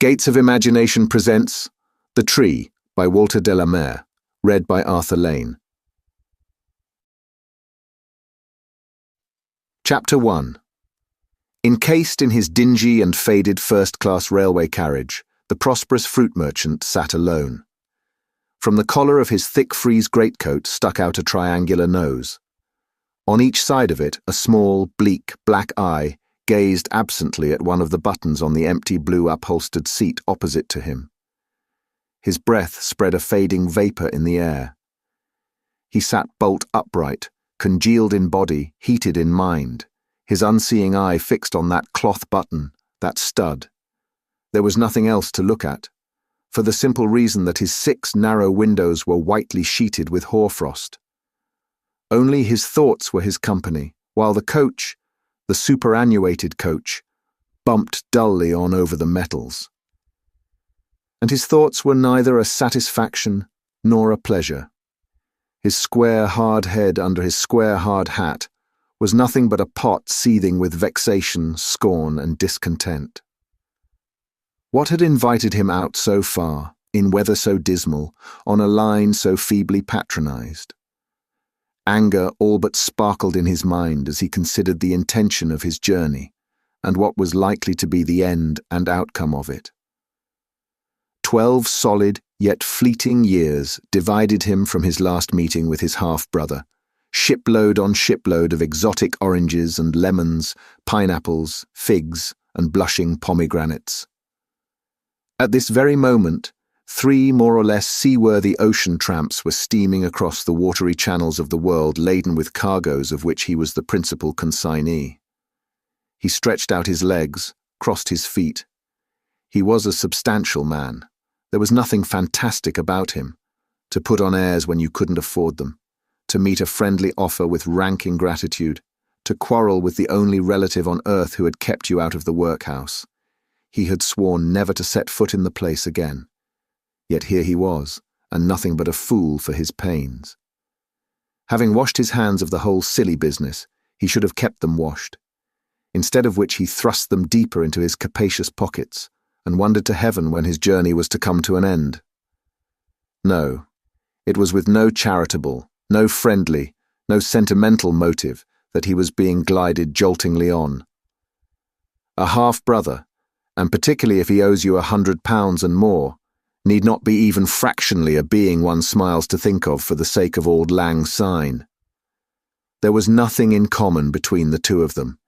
Gates of Imagination presents The Tree by Walter de la Mare, read by Arthur Lane. Chapter 1. Encased in his dingy and faded first-class railway carriage, the prosperous fruit merchant sat alone. From the collar of his thick frieze greatcoat stuck out a triangular nose. On each side of it, a small, bleak, black eye gazed absently at one of the buttons on the empty blue upholstered seat opposite to him. His breath spread a fading vapour in the air. He sat bolt upright, congealed in body, heated in mind, his unseeing eye fixed on that cloth button, that stud. There was nothing else to look at, for the simple reason that his 6 narrow windows were whitely sheeted with hoarfrost. Only his thoughts were his company, while the coach, the superannuated coach, bumped dully on over the metals. And his thoughts were neither a satisfaction nor a pleasure. His square hard head under his square hard hat was nothing but a pot seething with vexation, scorn, and discontent. What had invited him out so far, in weather so dismal, on a line so feebly patronized? Anger all but sparkled in his mind as he considered the intention of his journey, and what was likely to be the end and outcome of it. 12 solid, yet fleeting years divided him from his last meeting with his half-brother, shipload on shipload of exotic oranges and lemons, pineapples, figs, and blushing pomegranates. At this very moment, 3 more or less seaworthy ocean tramps were steaming across the watery channels of the world laden with cargoes of which he was the principal consignee. He stretched out his legs, crossed his feet. He was a substantial man. There was nothing fantastic about him. To put on airs when you couldn't afford them, to meet a friendly offer with rank ingratitude, to quarrel with the only relative on earth who had kept you out of the workhouse. He had sworn never to set foot in the place again. Yet here he was, and nothing but a fool for his pains. Having washed his hands of the whole silly business, he should have kept them washed, instead of which he thrust them deeper into his capacious pockets, and wondered to heaven when his journey was to come to an end. No, it was with no charitable, no friendly, no sentimental motive that he was being glided joltingly on. A half-brother, and particularly if he owes you £100 and more, need not be even fractionally a being one smiles to think of for the sake of Auld Lang Syne. There was nothing in common between the two of them,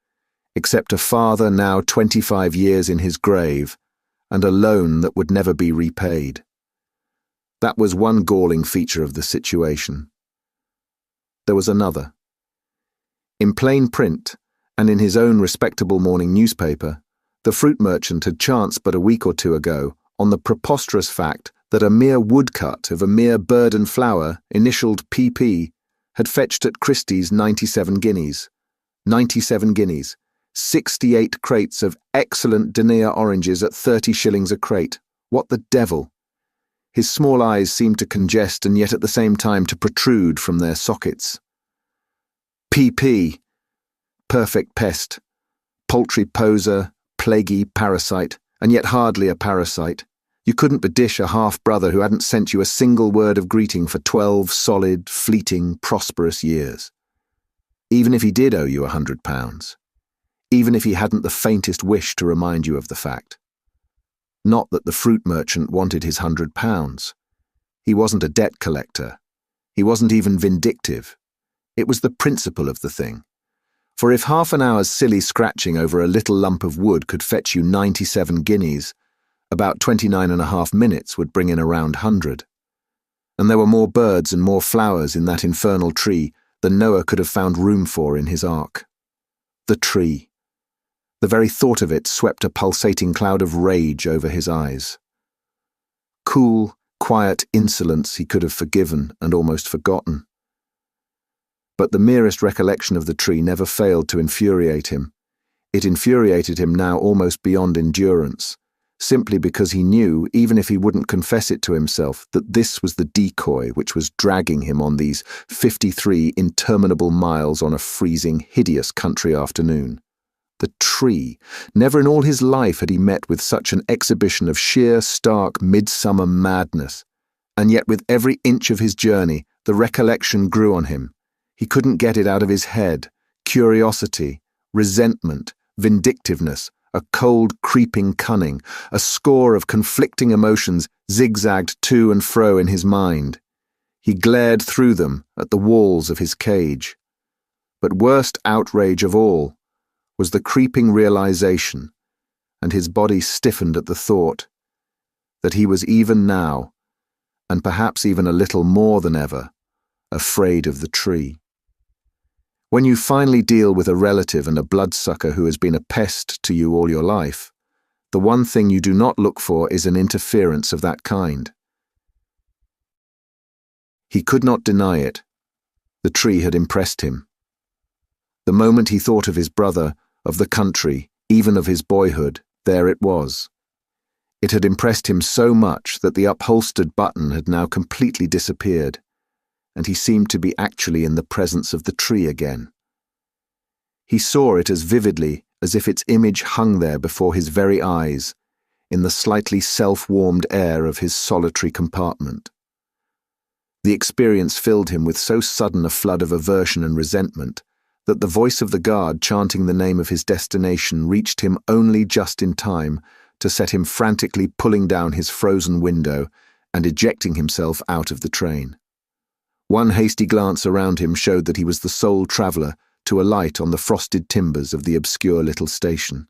except a father now 25 years in his grave, and a loan that would never be repaid. That was one galling feature of the situation. There was another. In plain print, and in his own respectable morning newspaper, the fruit merchant had chanced but a week or two ago on the preposterous fact that a mere woodcut of a mere bird and flower, initialed PP, had fetched at Christie's 97 guineas. 97 guineas. 68 crates of excellent Denia oranges at 30 shillings a crate. What the devil? His small eyes seemed to congest and yet at the same time to protrude from their sockets. PP. Perfect pest. Poultry poser, plaguey parasite. And yet hardly a parasite. You couldn't bedish a half-brother who hadn't sent you a single word of greeting for 12 solid, fleeting, prosperous years. Even if he did owe you £100. Even if he hadn't the faintest wish to remind you of the fact. Not that the fruit merchant wanted his £100. He wasn't a debt collector. He wasn't even vindictive. It was the principle of the thing. For if half an hour's silly scratching over a little lump of wood could fetch you 97 guineas, about 29.5 minutes would bring in a round 100. And there were more birds and more flowers in that infernal tree than Noah could have found room for in his ark. The tree. The very thought of it swept a pulsating cloud of rage over his eyes. Cool, quiet insolence he could have forgiven and almost forgotten. But the merest recollection of the tree never failed to infuriate him. It infuriated him now almost beyond endurance, simply because he knew, even if he wouldn't confess it to himself, that this was the decoy which was dragging him on these 53 interminable miles on a freezing, hideous country afternoon. The tree. Never in all his life had he met with such an exhibition of sheer, stark, midsummer madness. And yet with every inch of his journey, the recollection grew on him. He couldn't get it out of his head. Curiosity, resentment, vindictiveness, a cold, creeping cunning, a score of conflicting emotions zigzagged to and fro in his mind. He glared through them at the walls of his cage. But worst outrage of all was the creeping realization, and his body stiffened at the thought, that he was even now, and perhaps even a little more than ever, afraid of the tree. When you finally deal with a relative and a bloodsucker who has been a pest to you all your life, the one thing you do not look for is an interference of that kind. He could not deny it. The tree had impressed him. The moment he thought of his brother, of the country, even of his boyhood, there it was. It had impressed him so much that the upholstered button had now completely disappeared, and he seemed to be actually in the presence of the tree again. He saw it as vividly as if its image hung there before his very eyes, in the slightly self-warmed air of his solitary compartment. The experience filled him with so sudden a flood of aversion and resentment that the voice of the guard chanting the name of his destination reached him only just in time to set him frantically pulling down his frozen window and ejecting himself out of the train. One hasty glance around him showed that he was the sole traveller to alight on the frosted timbers of the obscure little station.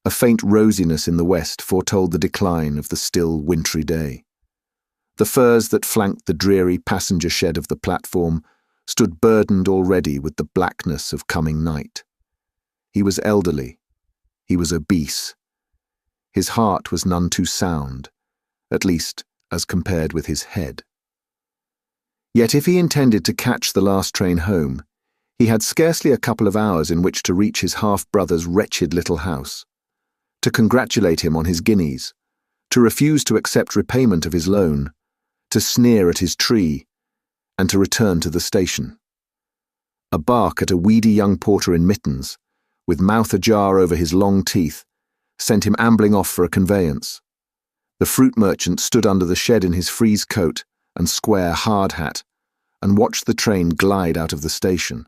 A faint rosiness in the west foretold the decline of the still wintry day. The firs that flanked the dreary passenger shed of the platform stood burdened already with the blackness of coming night. He was elderly. He was obese. His heart was none too sound, at least as compared with his head. Yet if he intended to catch the last train home, he had scarcely a couple of hours in which to reach his half-brother's wretched little house, to congratulate him on his guineas, to refuse to accept repayment of his loan, to sneer at his tree, and to return to the station. A bark at a weedy young porter in mittens, with mouth ajar over his long teeth, sent him ambling off for a conveyance. The fruit merchant stood under the shed in his frieze coat and square hard hat, and watched the train glide out of the station.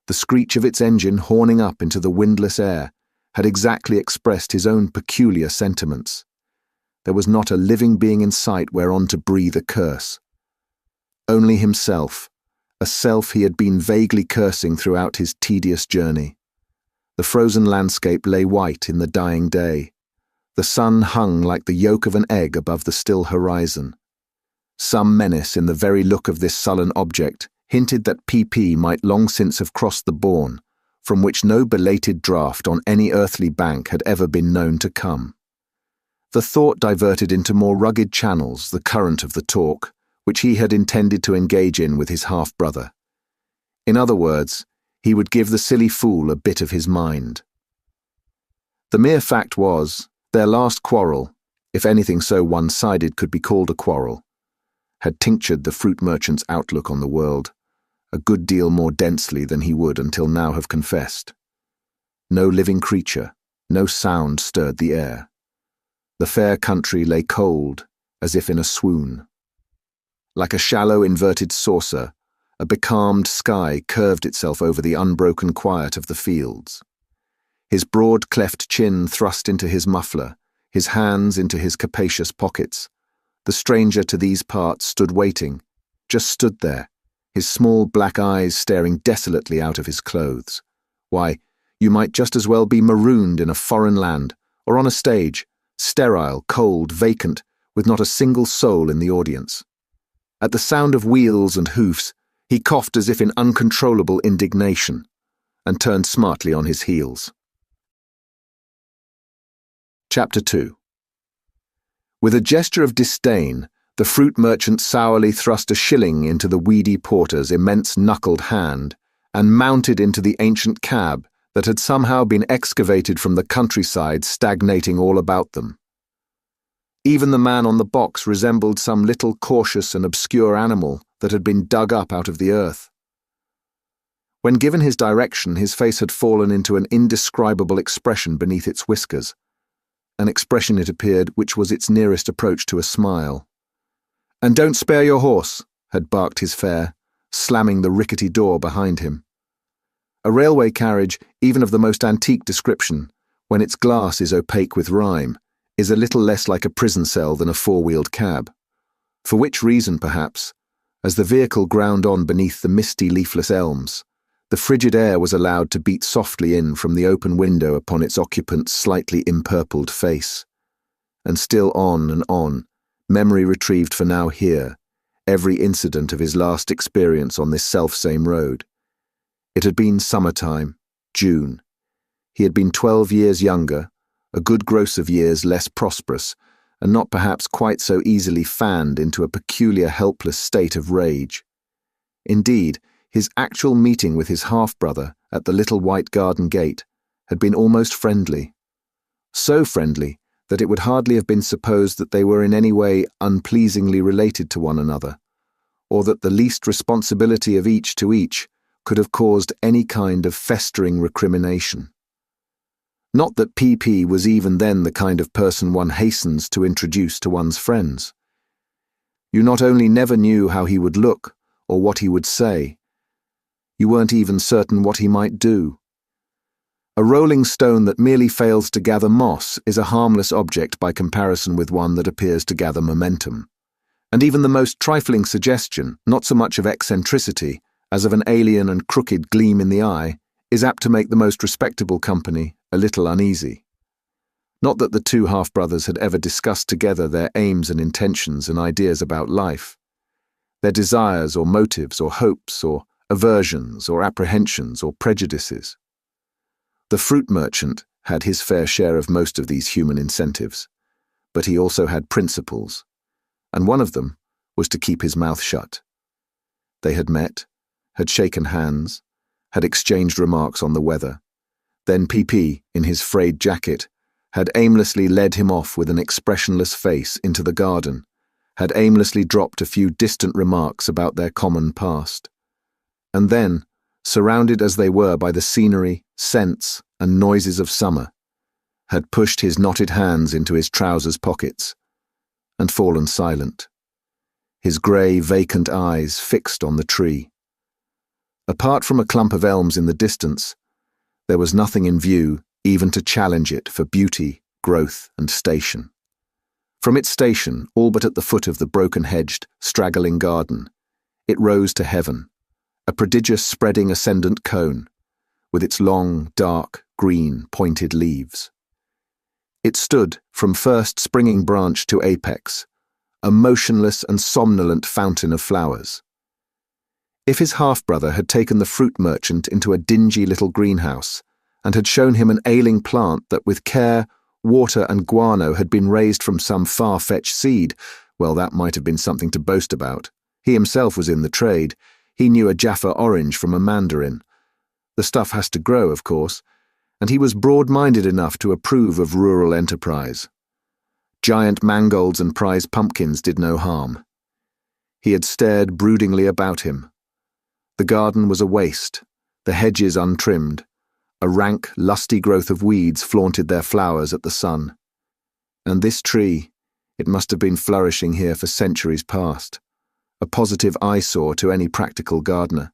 The screech of its engine horning up into the windless air had exactly expressed his own peculiar sentiments. There was not a living being in sight whereon to breathe a curse. Only himself, a self he had been vaguely cursing throughout his tedious journey. The frozen landscape lay white in the dying day. The sun hung like the yolk of an egg above the still horizon. Some menace in the very look of this sullen object hinted that PP might long since have crossed the bourne, from which no belated draught on any earthly bank had ever been known to come. The thought diverted into more rugged channels the current of the talk, which he had intended to engage in with his half-brother. In other words, he would give the silly fool a bit of his mind. The mere fact was, their last quarrel, if anything so one-sided could be called a quarrel, had tinctured the fruit merchant's outlook on the world a good deal more densely than he would until now have confessed. No living creature, no sound stirred the air. The fair country lay cold, as if in a swoon. Like a shallow inverted saucer, a becalmed sky curved itself over the unbroken quiet of the fields. His broad cleft chin thrust into his muffler, his hands into his capacious pockets. The stranger to these parts stood waiting, just stood there, his small black eyes staring desolately out of his clothes. Why, you might just as well be marooned in a foreign land, or on a stage, sterile, cold, vacant, with not a single soul in the audience. At the sound of wheels and hoofs, he coughed as if in uncontrollable indignation, and turned smartly on his heels. Chapter 2. With a gesture of disdain, the fruit merchant sourly thrust a shilling into the weedy porter's immense knuckled hand, and mounted into the ancient cab that had somehow been excavated from the countryside stagnating all about them. Even the man on the box resembled some little cautious and obscure animal that had been dug up out of the earth. When given his direction, his face had fallen into an indescribable expression beneath its whiskers, an expression, it appeared, which was its nearest approach to a smile. "And don't spare your horse," had barked his fare, slamming the rickety door behind him. A railway carriage, even of the most antique description, when its glass is opaque with rime, is a little less like a prison cell than a four-wheeled cab. For which reason, perhaps, as the vehicle ground on beneath the misty leafless elms, the frigid air was allowed to beat softly in from the open window upon its occupant's slightly empurpled face. And still on and on, memory retrieved for now here, every incident of his last experience on this selfsame road. It had been summertime, June. He had been 12 years younger, a good gross of years less prosperous, and not perhaps quite so easily fanned into a peculiar helpless state of rage. Indeed, his actual meeting with his half-brother at the little white garden gate had been almost friendly. So friendly that it would hardly have been supposed that they were in any way unpleasingly related to one another, or that the least responsibility of each to each could have caused any kind of festering recrimination. Not that PP was even then the kind of person one hastens to introduce to one's friends. You not only never knew how he would look or what he would say, you weren't even certain what he might do. A rolling stone that merely fails to gather moss is a harmless object by comparison with one that appears to gather momentum. And even the most trifling suggestion, not so much of eccentricity as of an alien and crooked gleam in the eye, is apt to make the most respectable company a little uneasy. Not that the two half-brothers had ever discussed together their aims and intentions and ideas about life, their desires or motives or hopes or aversions or apprehensions or prejudices. The fruit merchant had his fair share of most of these human incentives, but he also had principles, and one of them was to keep his mouth shut. They had met, had shaken hands, had exchanged remarks on the weather. Then PP, in his frayed jacket, had aimlessly led him off with an expressionless face into the garden, had aimlessly dropped a few distant remarks about their common past. And then, surrounded as they were by the scenery, scents, and noises of summer, had pushed his knotted hands into his trousers pockets and fallen silent, his grey, vacant eyes fixed on the tree. Apart from a clump of elms in the distance, there was nothing in view even to challenge it for beauty, growth, and station. From its station, all but at the foot of the broken-hedged, straggling garden, it rose to heaven, a prodigious spreading ascendant cone, with its long, dark, green, pointed leaves. It stood, from first springing branch to apex, a motionless and somnolent fountain of flowers. If his half-brother had taken the fruit merchant into a dingy little greenhouse and had shown him an ailing plant that with care, water and guano had been raised from some far-fetched seed, well, that might have been something to boast about. He himself was in the trade. He knew a Jaffa orange from a mandarin. The stuff has to grow, of course, and he was broad-minded enough to approve of rural enterprise. Giant mangolds and prize pumpkins did no harm. He had stared broodingly about him. The garden was a waste, the hedges untrimmed. A rank, lusty growth of weeds flaunted their flowers at the sun. And this tree, it must have been flourishing here for centuries past, a positive eyesore to any practical gardener.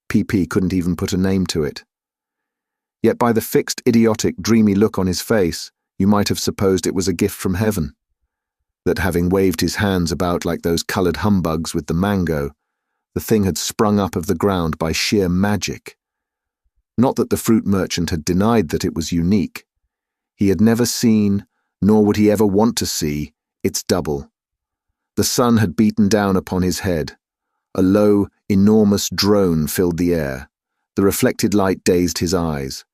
PP couldn't even put a name to it. Yet by the fixed, idiotic, dreamy look on his face, you might have supposed it was a gift from heaven, that having waved his hands about like those coloured humbugs with the mango, the thing had sprung up of the ground by sheer magic. Not that the fruit merchant had denied that it was unique. He had never seen, nor would he ever want to see, its double. The sun had beaten down upon his head. A low, enormous drone filled the air. The reflected light dazed his eyes.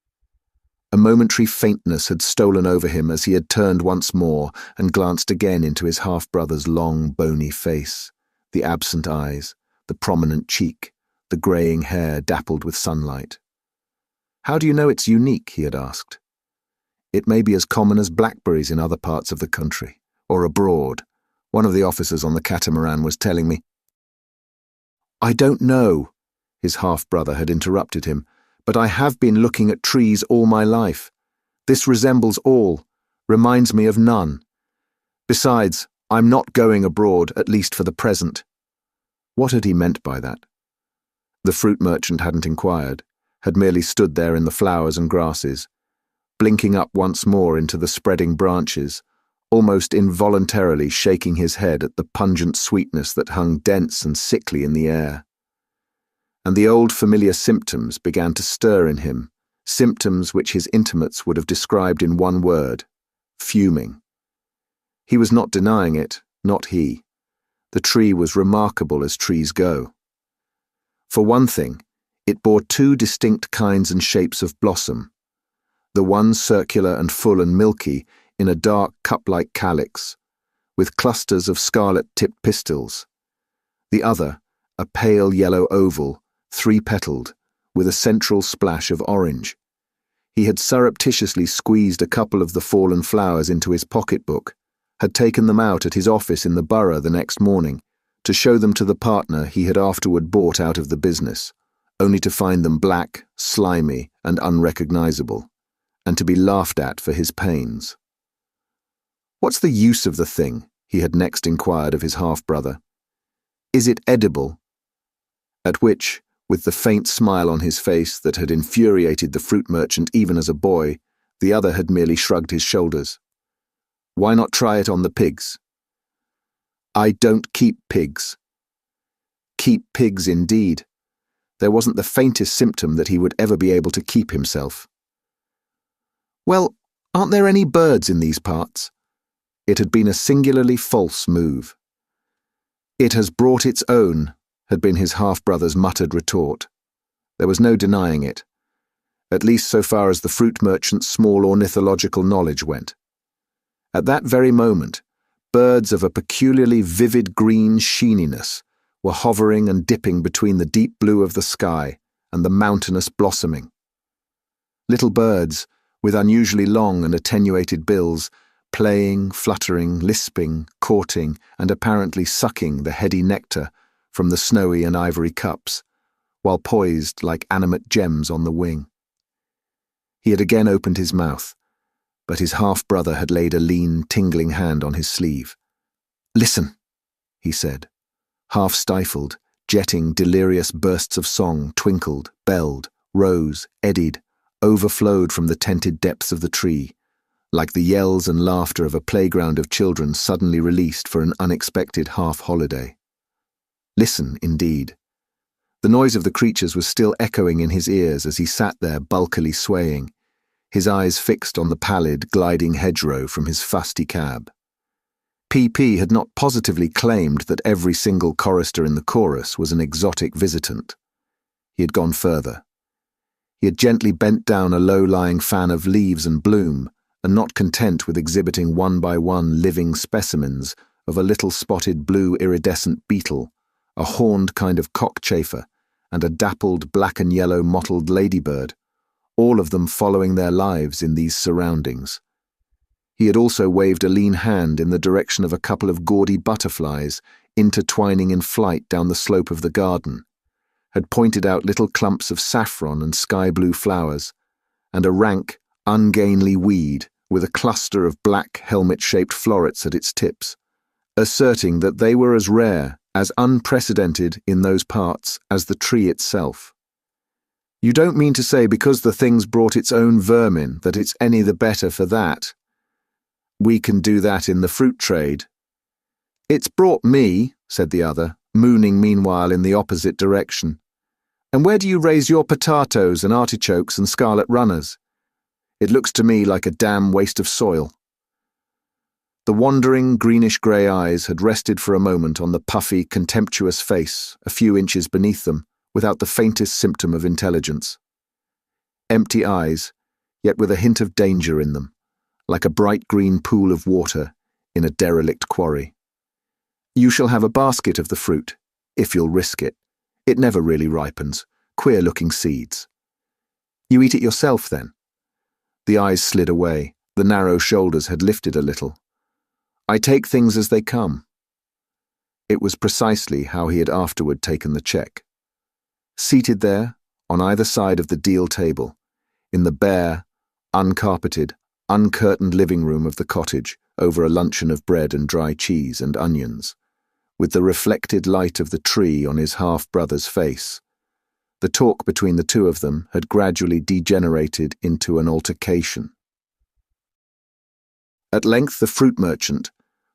A momentary faintness had stolen over him as he had turned once more and glanced again into his half-brother's long, bony face, the absent eyes, the prominent cheek, the greying hair dappled with sunlight. "How do you know it's unique?" he had asked. "It may be as common as blackberries in other parts of the country, or abroad. One of the officers on the catamaran was telling me." "I don't know." his half-brother had interrupted him, "but I have been looking at trees all my life. This resembles all, reminds me of none. Besides, I'm not going abroad, at least for the present." What had he meant by that? The fruit merchant hadn't inquired, had merely stood there in the flowers and grasses, blinking up once more into the spreading branches, almost involuntarily shaking his head at the pungent sweetness that hung dense and sickly in the air. And the old familiar symptoms began to stir in him, symptoms which his intimates would have described in one word: fuming. He was not denying it, not he. The tree was remarkable as trees go. For one thing, it bore two distinct kinds and shapes of blossom, the one circular and full and milky in a dark cup-like calyx, with clusters of scarlet-tipped pistils, the other a pale yellow oval, three-petaled, with a central splash of orange. He had surreptitiously squeezed a couple of the fallen flowers into his pocketbook, had taken them out at his office in the borough the next morning, to show them to the partner he had afterward bought out of the business, only to find them black, slimy, and unrecognizable, and to be laughed at for his pains. "What's the use of the thing?" he had next inquired of his half-brother. "Is it edible?" At which, with the faint smile on his face that had infuriated the fruit merchant even as a boy, the other had merely shrugged his shoulders. "Why not try it on the pigs?" "I don't keep pigs." Keep pigs indeed. There wasn't the faintest symptom that he would ever be able to keep himself. "Well, aren't there any birds in these parts?" It had been a singularly false move. "It has brought its own," had been his half-brother's muttered retort. There was no denying it, at least so far as the fruit merchant's small ornithological knowledge went. At that very moment, birds of a peculiarly vivid green sheeniness were hovering and dipping between the deep blue of the sky and the mountainous blossoming. Little birds, with unusually long and attenuated bills, playing, fluttering, lisping, courting, and apparently sucking the heady nectar from the snowy and ivory cups, while poised like animate gems on the wing. He had again opened his mouth, but his half-brother had laid a lean, tingling hand on his sleeve. "Listen," he said. Half-stifled, jetting, delirious bursts of song twinkled, belled, rose, eddied, overflowed from the tented depths of the tree, like the yells and laughter of a playground of children suddenly released for an unexpected half-holiday. Listen, indeed. The noise of the creatures was still echoing in his ears as he sat there bulkily swaying, his eyes fixed on the pallid, gliding hedgerow from his fusty cab. P.P. had not positively claimed that every single chorister in the chorus was an exotic visitant. He had gone further. He had gently bent down a low-lying fan of leaves and bloom, and not content with exhibiting one by one living specimens of a little spotted blue iridescent beetle, a horned kind of cockchafer, and a dappled black and yellow mottled ladybird, all of them following their lives in these surroundings. He had also waved a lean hand in the direction of a couple of gaudy butterflies intertwining in flight down the slope of the garden, had pointed out little clumps of saffron and sky-blue flowers, and a rank, ungainly weed with a cluster of black helmet-shaped florets at its tips, asserting that they were as rare, as unprecedented in those parts as the tree itself. "You don't mean to say because the thing's brought its own vermin that it's any the better for that? We can do that in the fruit trade." "It's brought me," said the other, mooning meanwhile in the opposite direction. "And where do you raise your potatoes and artichokes and scarlet runners? It looks to me like a damn waste of soil." The wandering, greenish-grey eyes had rested for a moment on the puffy, contemptuous face a few inches beneath them, without the faintest symptom of intelligence. Empty eyes, yet with a hint of danger in them, like a bright green pool of water in a derelict quarry. "You shall have a basket of the fruit, if you'll risk it. It never really ripens. Queer-looking seeds." "You eat it yourself, then?" The eyes slid away, the narrow shoulders had lifted a little. "I take things as they come." It was precisely how he had afterward taken the check. Seated there, on either side of the deal table, in the bare, uncarpeted, uncurtained living room of the cottage, over a luncheon of bread and dry cheese and onions, with the reflected light of the tree on his half-brother's face. The talk between the two of them had gradually degenerated into an altercation. At length the fruit merchant,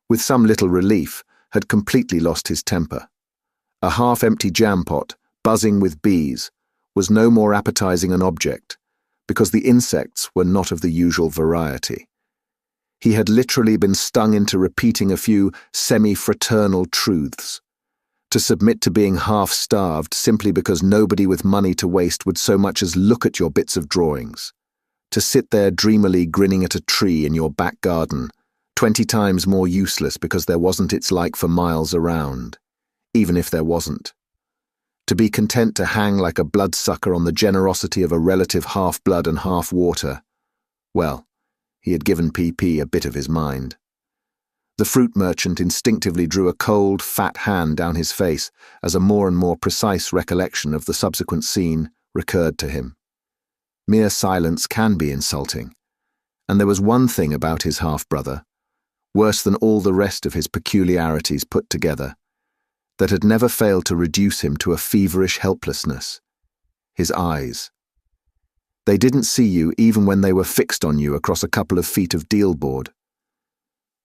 with some little relief, had completely lost his temper. A half-empty jam pot, buzzing with bees, was no more appetizing an object, because the insects were not of the usual variety. He had literally been stung into repeating a few semi-fraternal truths. To submit to being half-starved simply because nobody with money to waste would so much as look at your bits of drawings. To sit there dreamily grinning at a tree in your back garden, 20 times more useless because there wasn't its like for miles around, even if there wasn't. To be content to hang like a bloodsucker on the generosity of a relative half-blood and half-water. Well, he had given PP a bit of his mind. The fruit merchant instinctively drew a cold, fat hand down his face as a more and more precise recollection of the subsequent scene recurred to him. Mere silence can be insulting, and there was one thing about his half-brother, worse than all the rest of his peculiarities put together, that had never failed to reduce him to a feverish helplessness: his eyes. They didn't see you even when they were fixed on you across a couple of feet of deal board.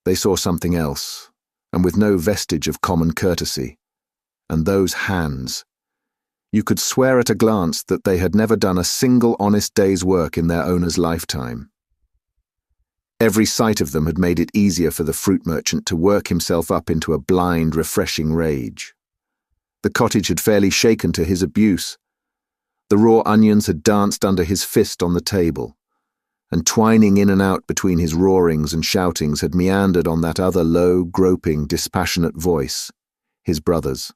They saw something else, and with no vestige of common courtesy. And those hands. You could swear at a glance that they had never done a single honest day's work in their owner's lifetime. Every sight of them had made it easier for the fruit merchant to work himself up into a blind, refreshing rage. The cottage had fairly shaken to his abuse. The raw onions had danced under his fist on the table, and twining in and out between his roarings and shoutings had meandered on that other low, groping, dispassionate voice, his brother's.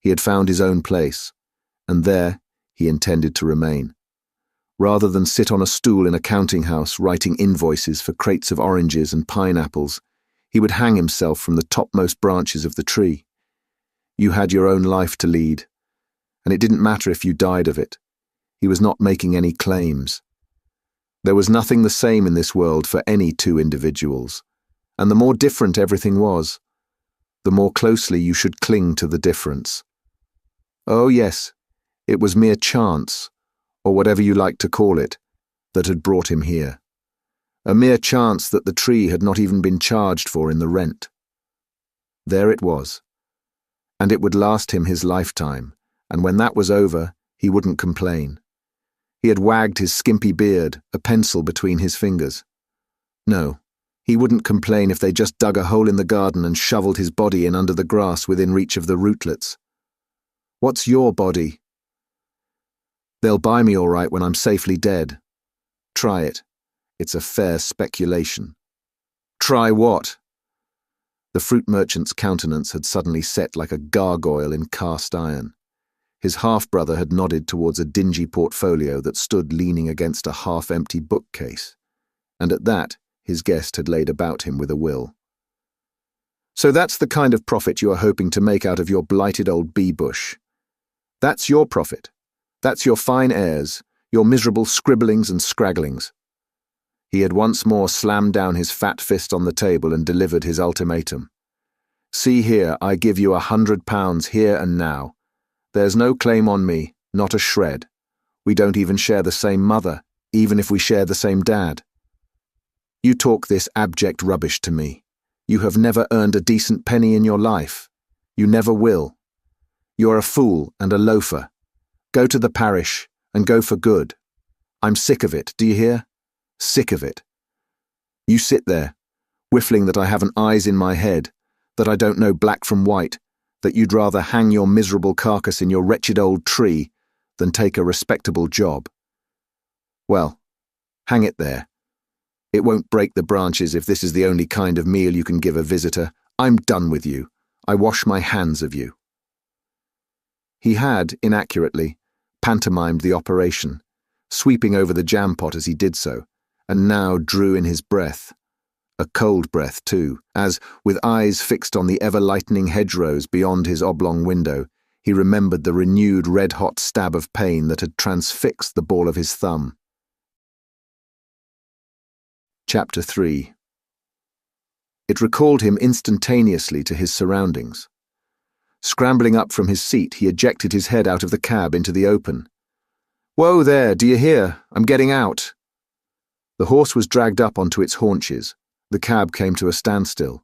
He had found his own place, and there he intended to remain. Rather than sit on a stool in a counting house writing invoices for crates of oranges and pineapples, he would hang himself from the topmost branches of the tree. You had your own life to lead, and it didn't matter if you died of it. He was not making any claims. There was nothing the same in this world for any two individuals, and the more different everything was, the more closely you should cling to the difference. Oh yes, it was mere chance, or whatever you like to call it, that had brought him here. A mere chance that the tree had not even been charged for in the rent. There it was, and it would last him his lifetime, and when that was over, he wouldn't complain. He had wagged his skimpy beard, a pencil between his fingers. No, he wouldn't complain if they just dug a hole in the garden and shoveled his body in under the grass within reach of the rootlets. What's your body? They'll buy me all right when I'm safely dead. Try it. It's a fair speculation. Try what? The fruit merchant's countenance had suddenly set like a gargoyle in cast iron. His half-brother had nodded towards a dingy portfolio that stood leaning against a half-empty bookcase, and at that his guest had laid about him with a will. So that's the kind of profit you are hoping to make out of your blighted old bee-bush. That's your profit. That's your fine airs, your miserable scribblings and scragglings. He had once more slammed down his fat fist on the table and delivered his ultimatum. See here, I give you £100 here and now. There's no claim on me, not a shred. We don't even share the same mother, even if we share the same dad. You talk this abject rubbish to me. You have never earned a decent penny in your life. You never will. You're a fool and a loafer. Go to the parish, and go for good. I'm sick of it, do you hear? Sick of it. You sit there, whiffling that I haven't eyes in my head, that I don't know black from white, that you'd rather hang your miserable carcass in your wretched old tree than take a respectable job. Well, hang it there. It won't break the branches if this is the only kind of meal you can give a visitor. I'm done with you. I wash my hands of you. He had, inaccurately, pantomimed the operation, sweeping over the jam pot as he did so, and now drew in his breath, a cold breath too, as, with eyes fixed on the ever-lightening hedgerows beyond his oblong window, He remembered the renewed red-hot stab of pain that had transfixed the ball of his thumb. Chapter 3. It recalled him instantaneously to his surroundings. Scrambling up from his seat, he ejected his head out of the cab into the open. "Whoa there, do you hear? I'm getting out." The horse was dragged up onto its haunches, the cab came to a standstill,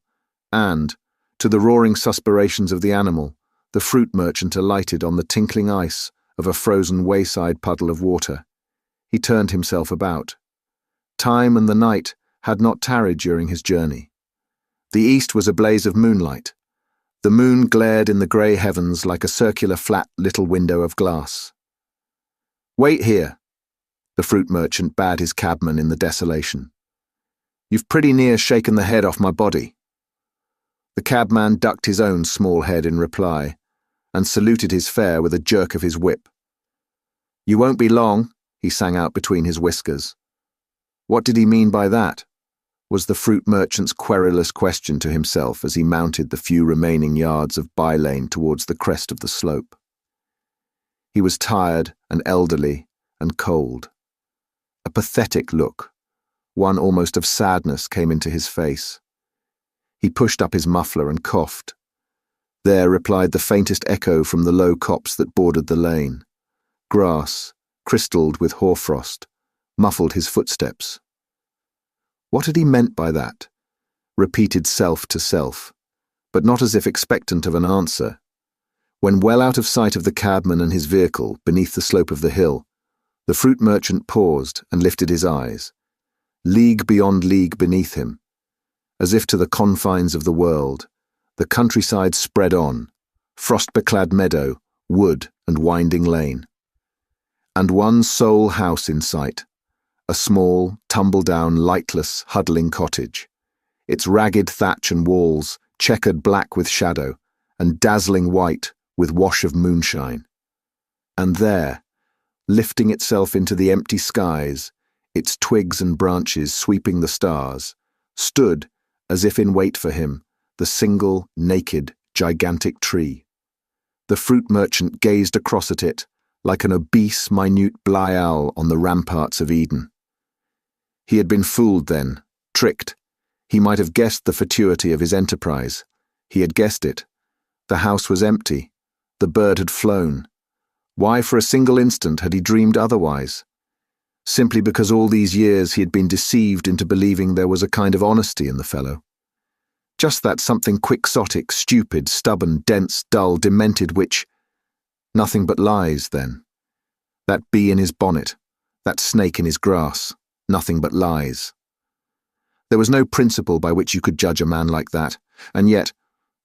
and, to the roaring suspirations of the animal, the fruit merchant alighted on the tinkling ice of a frozen wayside puddle of water. He turned himself about. Time and the night had not tarried during his journey. The east was a blaze of moonlight. The moon glared in the grey heavens like a circular flat little window of glass. "Wait here," the fruit merchant bade his cabman in the desolation. "You've pretty near shaken the head off my body." The cabman ducked his own small head in reply, and saluted his fare with a jerk of his whip. "You won't be long," he sang out between his whiskers. What did he mean by that? Was the fruit merchant's querulous question to himself as he mounted the few remaining yards of by-lane towards the crest of the slope. He was tired and elderly and cold. A pathetic look, one almost of sadness, came into his face. He pushed up his muffler and coughed. There replied the faintest echo from the low copse that bordered the lane. Grass, crystalled with hoarfrost, muffled his footsteps. What had he meant by that? Repeated self to self, but not as if expectant of an answer. When well out of sight of the cabman and his vehicle, beneath the slope of the hill, the fruit merchant paused and lifted his eyes. League beyond league beneath him, as if to the confines of the world, the countryside spread on, frost-beclad meadow, wood and winding lane. And one sole house in sight, a small, tumble-down, lightless, huddling cottage, its ragged thatch and walls checkered black with shadow and dazzling white with wash of moonshine. And there, lifting itself into the empty skies, its twigs and branches sweeping the stars, stood, as if in wait for him, the single, naked, gigantic tree. The fruit merchant gazed across at it, like an obese, minute Belial on the ramparts of Eden. He had been fooled then, tricked. He might have guessed the fatuity of his enterprise. He had guessed it. The house was empty. The bird had flown. Why for a single instant had he dreamed otherwise? Simply because all these years he had been deceived into believing there was a kind of honesty in the fellow. Just that something quixotic, stupid, stubborn, dense, dull, demented, which— nothing but lies, then. That bee in his bonnet, that snake in his grass, nothing but lies. There was no principle by which you could judge a man like that, and yet,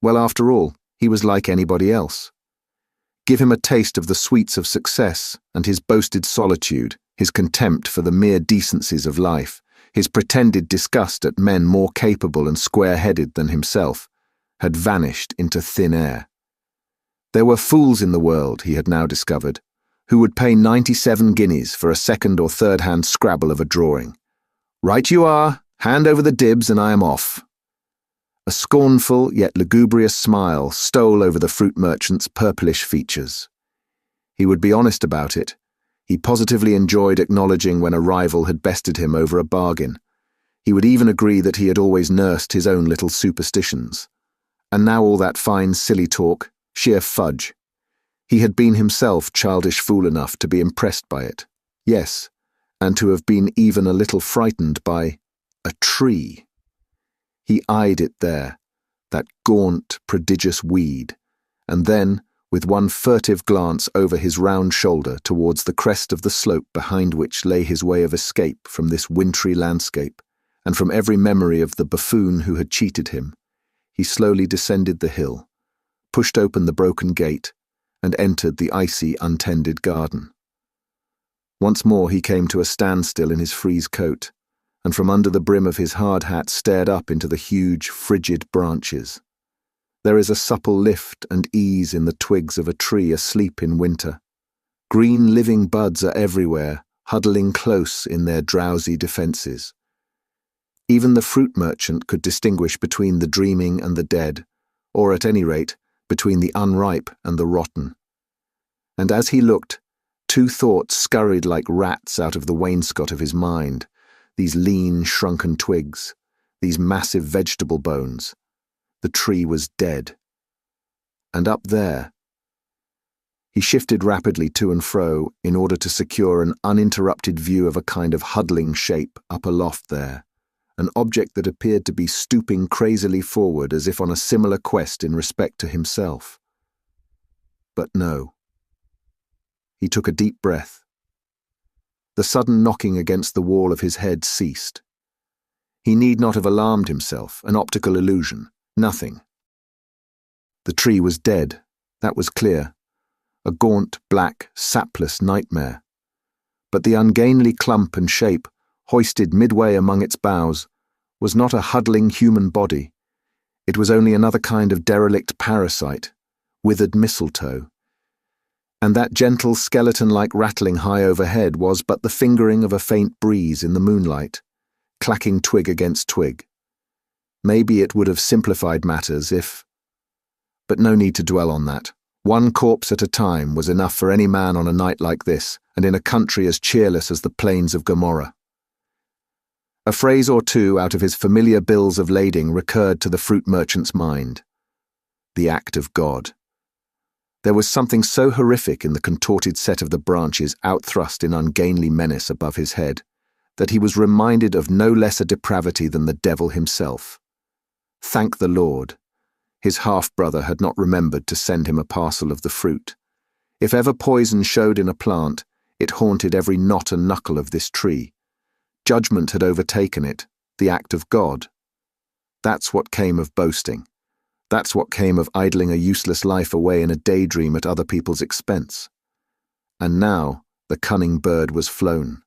well, after all, he was like anybody else. Give him a taste of the sweets of success, and his boasted solitude, his contempt for the mere decencies of life, his pretended disgust at men more capable and square-headed than himself, had vanished into thin air. There were fools in the world, he had now discovered, who would pay 97 guineas for a second or third-hand scrabble of a drawing. "Right you are, hand over the dibs and I am off." A scornful yet lugubrious smile stole over the fruit merchant's purplish features. He would be honest about it. He positively enjoyed acknowledging when a rival had bested him over a bargain. He would even agree that he had always nursed his own little superstitions. And now all that fine, silly talk, sheer fudge. He had been himself childish fool enough to be impressed by it. Yes, and to have been even a little frightened by a tree. He eyed it there, that gaunt, prodigious weed, and then, with one furtive glance over his round shoulder towards the crest of the slope behind which lay his way of escape from this wintry landscape, and from every memory of the buffoon who had cheated him, he slowly descended the hill, pushed open the broken gate, and entered the icy, untended garden. Once more he came to a standstill in his frieze coat, and from under the brim of his hard hat stared up into the huge, frigid branches. There is a supple lift and ease in the twigs of a tree asleep in winter. Green living buds are everywhere, huddling close in their drowsy defences. Even the fruit merchant could distinguish between the dreaming and the dead, or at any rate, between the unripe and the rotten, And as he looked, two thoughts scurried like rats out of the wainscot of his mind, these lean, shrunken twigs, these massive vegetable bones. The tree was dead. And up there. He shifted rapidly to and fro in order to secure an uninterrupted view of a kind of huddling shape up aloft there, an object that appeared to be stooping crazily forward as if on a similar quest in respect to himself. But no. He took a deep breath. The sudden knocking against the wall of his head ceased. He need not have alarmed himself, an optical illusion, nothing. The tree was dead, that was clear. A gaunt, black, sapless nightmare. But the ungainly clump and shape, hoisted midway among its boughs, was not a huddling human body. It was only another kind of derelict parasite, withered mistletoe. And that gentle skeleton-like rattling high overhead was but the fingering of a faint breeze in the moonlight, clacking twig against twig. Maybe it would have simplified matters if... But no need to dwell on that. One corpse at a time was enough for any man on a night like this, and in a country as cheerless as the plains of Gomorrah. A phrase or two out of his familiar bills of lading recurred to the fruit merchant's mind. The act of God. There was something so horrific in the contorted set of the branches outthrust in ungainly menace above his head, that he was reminded of no lesser depravity than the devil himself. Thank the Lord. His half-brother had not remembered to send him a parcel of the fruit. If ever poison showed in a plant, it haunted every knot and knuckle of this tree. Judgment had overtaken it, the act of God. That's what came of boasting. That's what came of idling a useless life away in a daydream at other people's expense. And now the cunning bird was flown.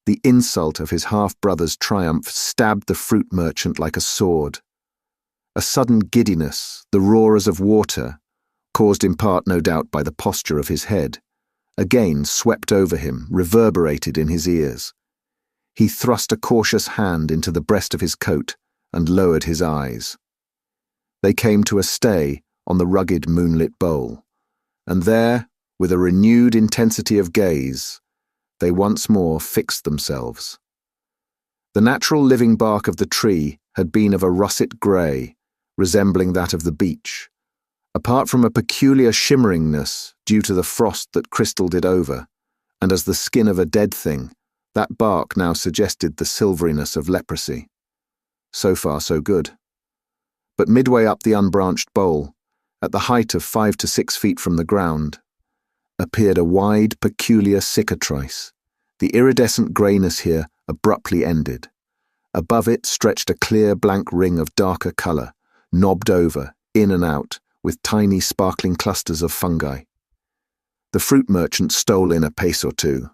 The insult of his half-brother's triumph stabbed the fruit merchant like a sword. A sudden giddiness, the roars of water, caused in part no doubt by the posture of his head, again swept over him, reverberated in his ears. He thrust a cautious hand into the breast of his coat and lowered his eyes. They came to a stay on the rugged moonlit bowl, and there, with a renewed intensity of gaze, they once more fixed themselves. The natural living bark of the tree had been of a russet grey, resembling that of the beech, apart from a peculiar shimmeringness due to the frost that crystalled it over, and as the skin of a dead thing, that bark now suggested the silveriness of leprosy. So far, so good. But midway up the unbranched bole, at the height of 5 to 6 feet from the ground, appeared a wide, peculiar cicatrice. The iridescent greyness here abruptly ended. Above it stretched a clear blank ring of darker colour, knobbed over, in and out, with tiny sparkling clusters of fungi. The fruit merchant stole in a pace or two.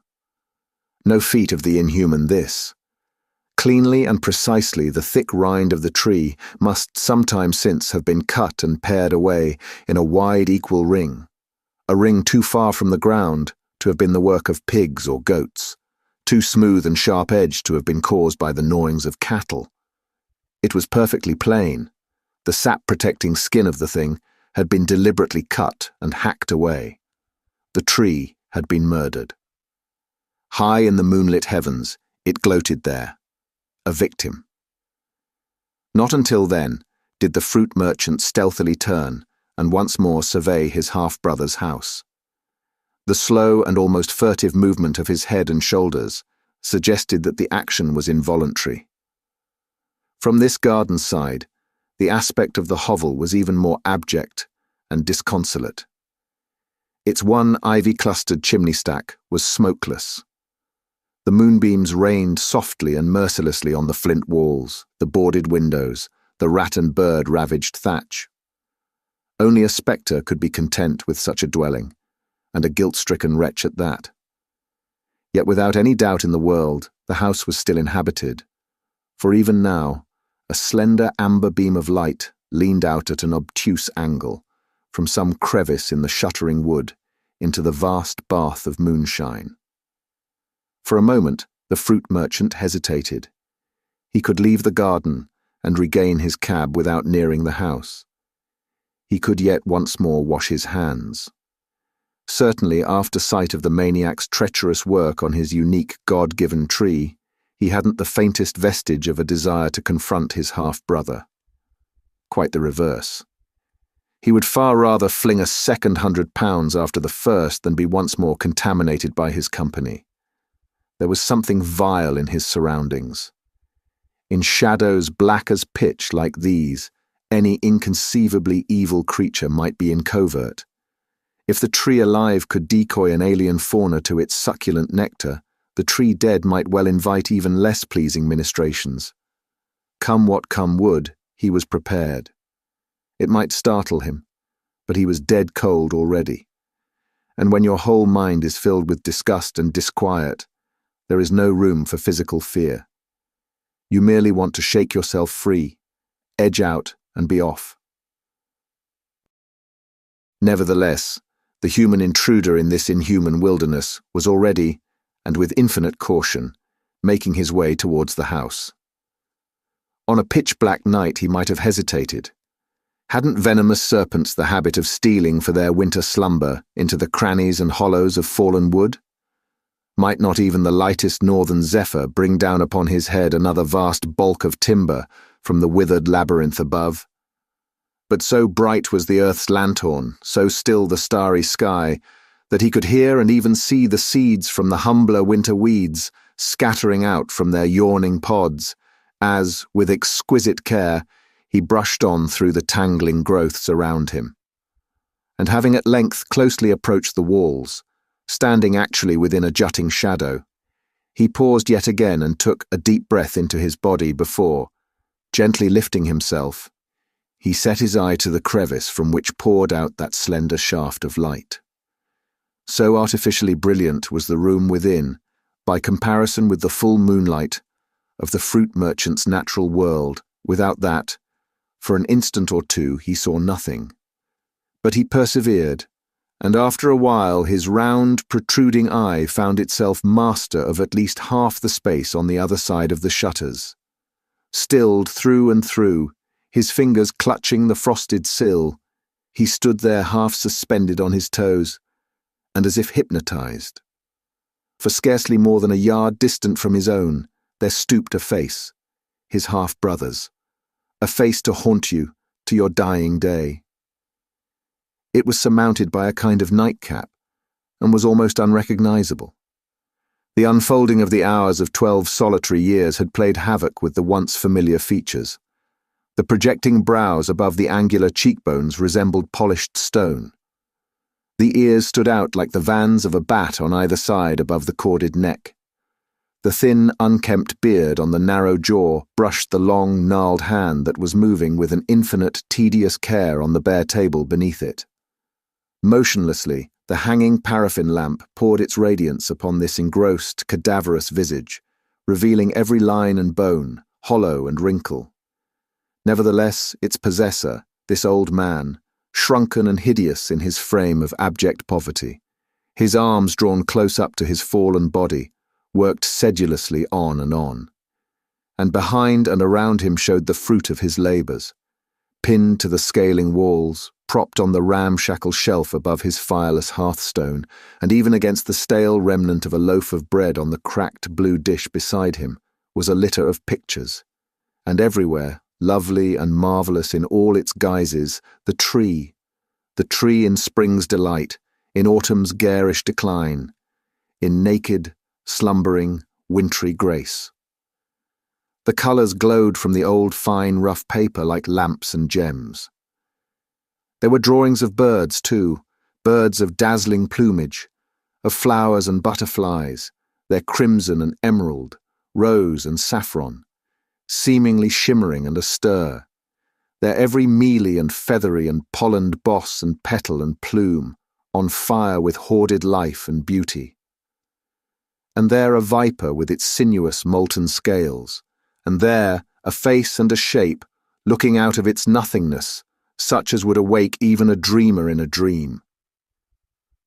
No feat of the inhuman this. Cleanly and precisely the thick rind of the tree must some time since have been cut and pared away in a wide equal ring, a ring too far from the ground to have been the work of pigs or goats, too smooth and sharp-edged to have been caused by the gnawings of cattle. It was perfectly plain. The sap-protecting skin of the thing had been deliberately cut and hacked away. The tree had been murdered. High in the moonlit heavens, it gloated there, a victim. Not until then did the fruit merchant stealthily turn and once more survey his half-brother's house. The slow and almost furtive movement of his head and shoulders suggested that the action was involuntary. From this garden side, the aspect of the hovel was even more abject and disconsolate. Its one ivy-clustered chimney stack was smokeless. The moonbeams rained softly and mercilessly on the flint walls, the boarded windows, the rat and bird-ravaged thatch. Only a spectre could be content with such a dwelling, and a guilt-stricken wretch at that. Yet without any doubt in the world, the house was still inhabited, for even now, a slender amber beam of light leaned out at an obtuse angle, from some crevice in the shuttering wood, into the vast bath of moonshine. For a moment, the fruit merchant hesitated. He could leave the garden and regain his cab without nearing the house. He could yet once more wash his hands. Certainly, after sight of the maniac's treacherous work on his unique God-given tree, he hadn't the faintest vestige of a desire to confront his half-brother. Quite the reverse. He would far rather fling a second £100 after the first than be once more contaminated by his company. There was something vile in his surroundings. In shadows black as pitch like these, any inconceivably evil creature might be in covert. If the tree alive could decoy an alien fauna to its succulent nectar, the tree dead might well invite even less pleasing ministrations. Come what come would, he was prepared. It might startle him, but he was dead cold already. And when your whole mind is filled with disgust and disquiet, there is no room for physical fear. You merely want to shake yourself free, edge out, and be off. Nevertheless, the human intruder in this inhuman wilderness was already, and with infinite caution, making his way towards the house. On a pitch-black night he might have hesitated. Hadn't venomous serpents the habit of stealing for their winter slumber into the crannies and hollows of fallen wood? Might not even the lightest northern zephyr bring down upon his head another vast bulk of timber from the withered labyrinth above? But so bright was the earth's lanthorn, so still the starry sky, that he could hear and even see the seeds from the humbler winter weeds scattering out from their yawning pods, as, with exquisite care, he brushed on through the tangling growths around him. And having at length closely approached the walls, standing actually within a jutting shadow, he paused yet again and took a deep breath into his body before, gently lifting himself, he set his eye to the crevice from which poured out that slender shaft of light. So artificially brilliant was the room within, by comparison with the full moonlight of the fruit merchant's natural world, without that, for an instant or two, he saw nothing. But he persevered, and after a while his round, protruding eye found itself master of at least half the space on the other side of the shutters. Stilled through and through, his fingers clutching the frosted sill, he stood there half suspended on his toes, and as if hypnotized. For scarcely more than a yard distant from his own, there stooped a face, his half-brother's, a face to haunt you to your dying day. It was surmounted by a kind of nightcap, and was almost unrecognizable. The unfolding of the hours of 12 solitary years had played havoc with the once familiar features. The projecting brows above the angular cheekbones resembled polished stone. The ears stood out like the vans of a bat on either side above the corded neck. The thin, unkempt beard on the narrow jaw brushed the long, gnarled hand that was moving with an infinite, tedious care on the bare table beneath it. Motionlessly, the hanging paraffin lamp poured its radiance upon this engrossed, cadaverous visage, revealing every line and bone, hollow and wrinkle. Nevertheless, its possessor, this old man, shrunken and hideous in his frame of abject poverty, his arms drawn close up to his fallen body, worked sedulously on, and behind and around him showed the fruit of his labours, pinned to the scaling walls, propped on the ramshackle shelf above his fireless hearthstone, and even against the stale remnant of a loaf of bread on the cracked blue dish beside him, was a litter of pictures, and everywhere, lovely and marvellous in all its guises, the tree in spring's delight, in autumn's garish decline, in naked, slumbering, wintry grace. The colours glowed from the old fine rough paper like lamps and gems. There were drawings of birds too, birds of dazzling plumage, of flowers and butterflies, their crimson and emerald, rose and saffron, seemingly shimmering and astir, their every mealy and feathery and pollened boss and petal and plume on fire with hoarded life and beauty. And there a viper with its sinuous molten scales, and there a face and a shape looking out of its nothingness, such as would awake even a dreamer in a dream.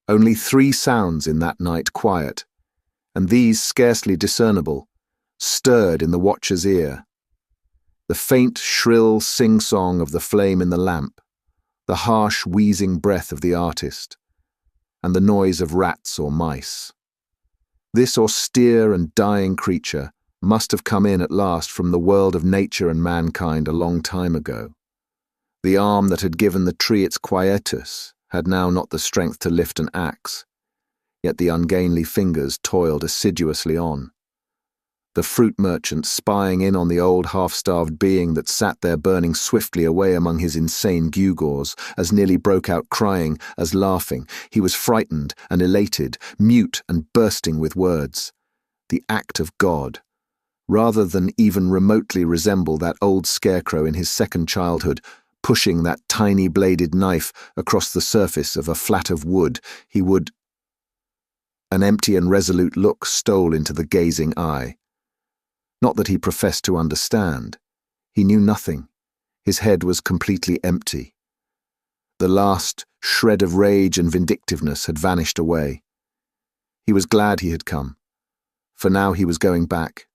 Only 3 sounds in that night quiet, and these scarcely discernible, stirred in the watcher's ear. The faint, shrill sing-song of the flame in the lamp, the harsh, wheezing breath of the artist, and the noise of rats or mice. This austere and dying creature must have come in at last from the world of nature and mankind a long time ago. The arm that had given the tree its quietus had now not the strength to lift an axe, yet the ungainly fingers toiled assiduously on. The fruit merchant, spying in on the old half-starved being that sat there burning swiftly away among his insane gewgaws, as nearly broke out crying as laughing. He was frightened and elated, mute and bursting with words. The act of God, rather than even remotely resemble that old scarecrow in his second childhood, pushing that tiny bladed knife across the surface of a flat of wood, he would— An empty and resolute look stole into the gazing eye. Not that he professed to understand. He knew nothing. His head was completely empty. The last shred of rage and vindictiveness had vanished away. He was glad he had come, for now he was going back.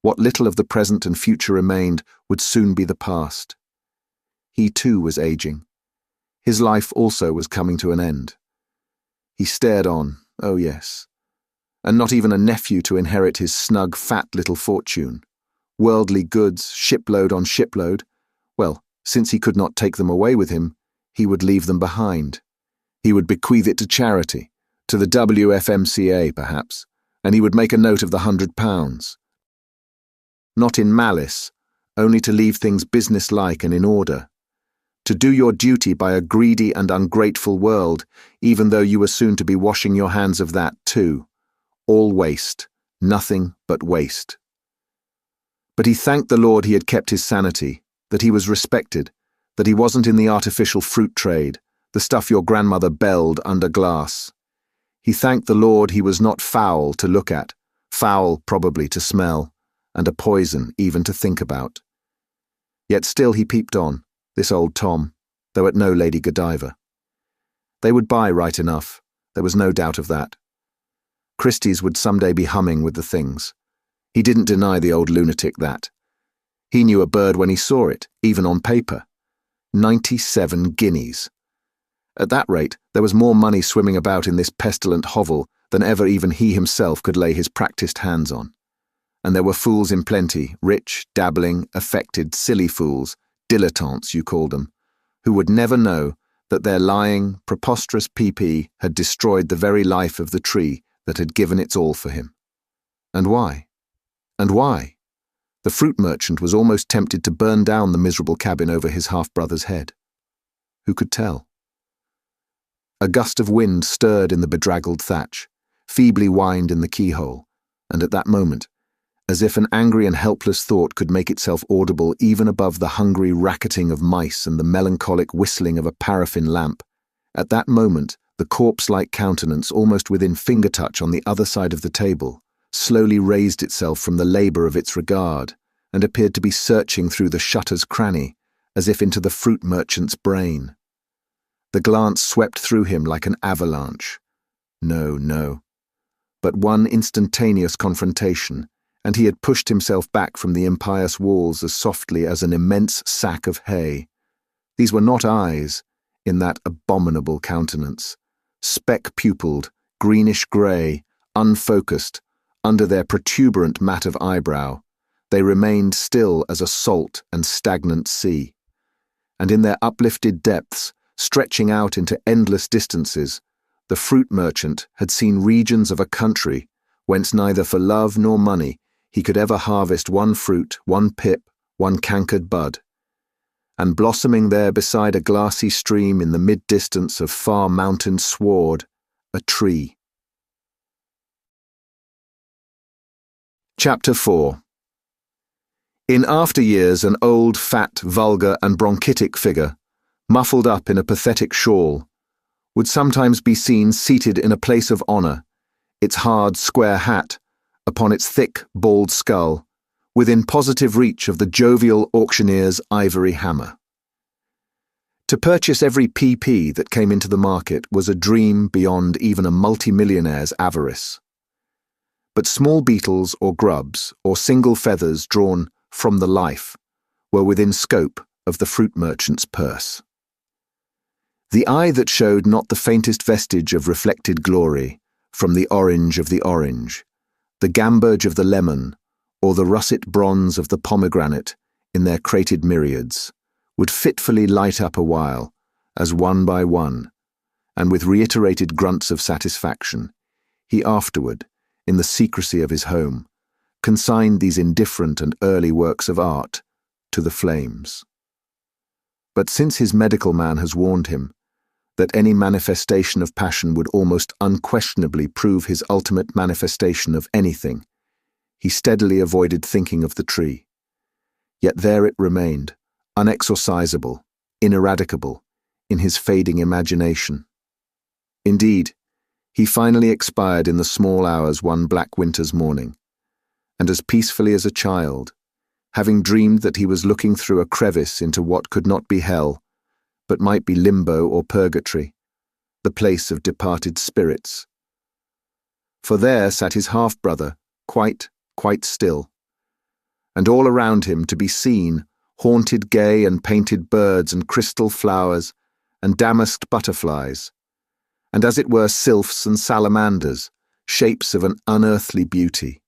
What little of the present and future remained would soon be the past. He too was aging. His life also was coming to an end. He stared on, oh yes, and not even a nephew to inherit his snug, fat little fortune. Worldly goods, shipload on shipload. Well, since he could not take them away with him, he would leave them behind. He would bequeath it to charity, to the WFMCA perhaps, and he would make a note of the £100. Not in malice, only to leave things businesslike and in order. To do your duty by a greedy and ungrateful world, even though you were soon to be washing your hands of that too. All waste, nothing but waste. But he thanked the Lord he had kept his sanity, that he was respected, that he wasn't in the artificial fruit trade, the stuff your grandmother belled under glass. He thanked the Lord he was not foul to look at, foul probably to smell, and a poison even to think about. Yet still he peeped on, this old Tom, though at no Lady Godiva. They would buy right enough, there was no doubt of that. Christie's would someday be humming with the things. He didn't deny the old lunatic that. He knew a bird when he saw it, even on paper. 97 guineas. At that rate, there was more money swimming about in this pestilent hovel than ever even he himself could lay his practised hands on. And there were fools in plenty, rich, dabbling, affected, silly fools, dilettantes you called them, who would never know that their lying, preposterous PP had destroyed the very life of the tree that had given its all for him. And why? And why? The fruit merchant was almost tempted to burn down the miserable cabin over his half-brother's head. Who could tell? A gust of wind stirred in the bedraggled thatch, feebly whined in the keyhole, and at that moment, as if an angry and helpless thought could make itself audible even above the hungry racketing of mice and the melancholic whistling of a paraffin lamp, at that moment the corpse-like countenance almost within finger-touch on the other side of the table slowly raised itself from the labour of its regard and appeared to be searching through the shutter's cranny as if into the fruit merchant's brain. The glance swept through him like an avalanche. No. But one instantaneous confrontation, and he had pushed himself back from the impious walls as softly as an immense sack of hay. These were not eyes in that abominable countenance. Speck-pupilled, greenish-grey, unfocused, under their protuberant mat of eyebrow, they remained still as a salt and stagnant sea. And in their uplifted depths, stretching out into endless distances, the fruit merchant had seen regions of a country whence neither for love nor money he could ever harvest one fruit, one pip, one cankered bud. And blossoming there beside a glassy stream in the mid-distance of far mountain sward, a tree. Chapter 4. In after years an old, fat, vulgar and bronchitic figure, muffled up in a pathetic shawl, would sometimes be seen seated in a place of honour, its hard, square hat, upon its thick, bald skull, within positive reach of the jovial auctioneer's ivory hammer. To purchase every PP that came into the market was a dream beyond even a multimillionaire's avarice. But small beetles or grubs or single feathers drawn from the life were within scope of the fruit merchant's purse. The eye that showed not the faintest vestige of reflected glory from the orange of the orange, the gamboge of the lemon, or the russet bronze of the pomegranate in their crated myriads, would fitfully light up a while, as one by one, and with reiterated grunts of satisfaction, he afterward, in the secrecy of his home, consigned these indifferent and early works of art to the flames. But since his medical man has warned him that any manifestation of passion would almost unquestionably prove his ultimate manifestation of anything, he steadily avoided thinking of the tree. Yet there it remained, unexorcisable, ineradicable, in his fading imagination. Indeed, he finally expired in the small hours one black winter's morning, and as peacefully as a child, having dreamed that he was looking through a crevice into what could not be hell, but might be limbo or purgatory, the place of departed spirits. For there sat his half-brother, quite still, and all around him to be seen haunted gay and painted birds and crystal flowers and damasked butterflies, and as it were sylphs and salamanders, shapes of an unearthly beauty,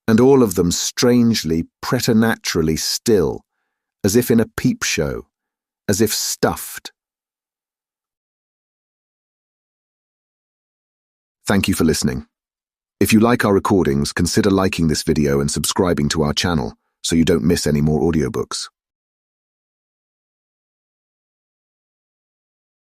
and all of them strangely, preternaturally still, as if in a peep show, as if stuffed. Thank you for listening. If you like our recordings, consider liking this video and subscribing to our channel so you don't miss any more audiobooks.